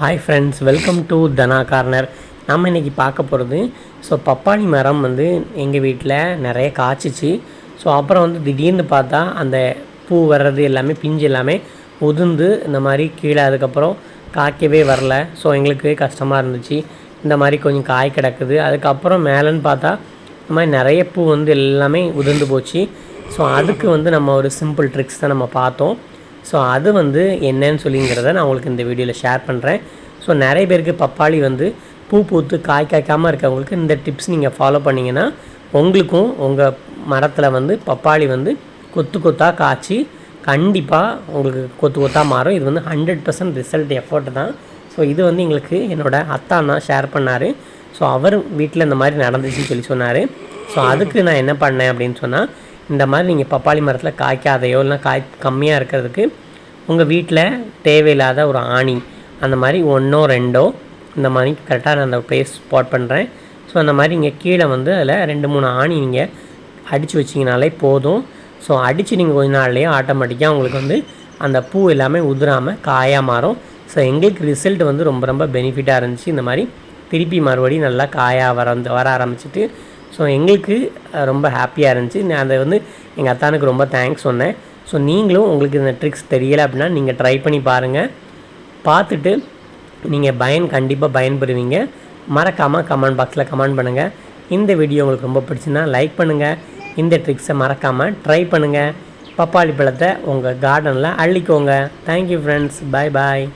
Hi friends, welcome to Dhana corner. நம்ம இன்றைக்கி பார்க்க போகிறது பப்பாளி மரம் எங்கள் வீட்டில் நிறைய காய்ச்சிச்சு. அப்புறம் திடீர்னு பார்த்தா அந்த பூ வர்றது எல்லாமே பிஞ்சு எல்லாமே உதிர்ந்து இந்த மாதிரி கீழே அதுக்கப்புறம் காய்க்கவே வரல. எங்களுக்கு கஷ்டமாக இருந்துச்சு. இந்த மாதிரி கொஞ்சம் காய் கிடக்குது. அதுக்கப்புறம் மேலேன்னு பார்த்தா இந்த மாதிரி நிறைய பூ எல்லாமே உதிர்ந்து போச்சு. அதுக்கு நம்ம ஒரு சிம்பிள் ட்ரிக்ஸ் தான் நம்ம பார்த்தோம். அது என்னன்னு சொல்லிங்கிறத நான் உங்களுக்கு இந்த வீடியோவில் ஷேர் பண்ணுறேன். நிறைய பேருக்கு பப்பாளி பூ பூத்து காய் காய்க்காமல் இருக்கவங்களுக்கு இந்த டிப்ஸ் நீங்கள் ஃபாலோ பண்ணிங்கன்னா உங்களுக்கும் உங்கள் மரத்தில் பப்பாளி கொத்து கொத்தாக காய்ச்சி கண்டிப்பாக உங்களுக்கு கொத்து கொத்தாக மாறும். இது 100% ரிசல்ட் எஃபர்ட் தான். இது எங்களுக்கு என்னோடய அத்தானா ஷேர் பண்ணார். அவர் வீட்டில் இந்த மாதிரி நடந்துச்சுன்னு சொல்லி சொன்னார். அதுக்கு நான் என்ன பண்ணேன் அப்படின்னு சொன்னால், இந்த மாதிரி நீங்கள் பப்பாளி மரத்தில் காய்க்காதையோ இல்லைனா காய் கம்மியாக இருக்கிறதுக்கு உங்கள் வீட்டில் தேவையில்லாத ஒரு ஆணி அந்த மாதிரி 1 or 2 இந்த மாதிரி கரெக்டாக நான் அந்த ப்ளேஸ் ஸ்பாட் பண்ணுறேன். அந்த மாதிரி நீங்கள் கீழே அதில் 2-3 ஆணி நீங்கள் அடித்து வச்சிங்கனாலே போதும். அடித்து நீங்கள் கொஞ்ச நாள்லேயே ஆட்டோமேட்டிக்காக உங்களுக்கு அந்த பூ எல்லாமே உதிராமல் காயாக மாறும். எங்களுக்கு ரிசல்ட் ரொம்ப ரொம்ப பெனிஃபிட்டாக இருந்துச்சு. இந்த மாதிரி திருப்பி மறுபடியும் நல்லா காயாக வர ஆரம்பிச்சிட்டு எங்களுக்கு ரொம்ப ஹாப்பியாக இருந்துச்சு. நான் அதை எங்கள் அத்தானுக்கு ரொம்ப தேங்க்ஸ் சொன்னேன். நீங்களும் உங்களுக்கு இந்த ட்ரிக்ஸ் தெரியலை அப்படின்னா நீங்கள் ட்ரை பண்ணி பாருங்கள். பார்த்துட்டு நீங்கள் கண்டிப்பாக பயன்பெறுவீங்க. மறக்காமல் கமெண்ட் பாக்ஸில் கமெண்ட் பண்ணுங்கள். இந்த வீடியோ உங்களுக்கு ரொம்ப பிடிச்சிருந்தா லைக் பண்ணுங்கள். இந்த ட்ரிக்ஸை மறக்காமல் ட்ரை பண்ணுங்கள். பப்பாளி பழத்தை உங்கள் கார்டனில் அள்ளிக்கோங்க. Thank you friends. பாய் பாய்.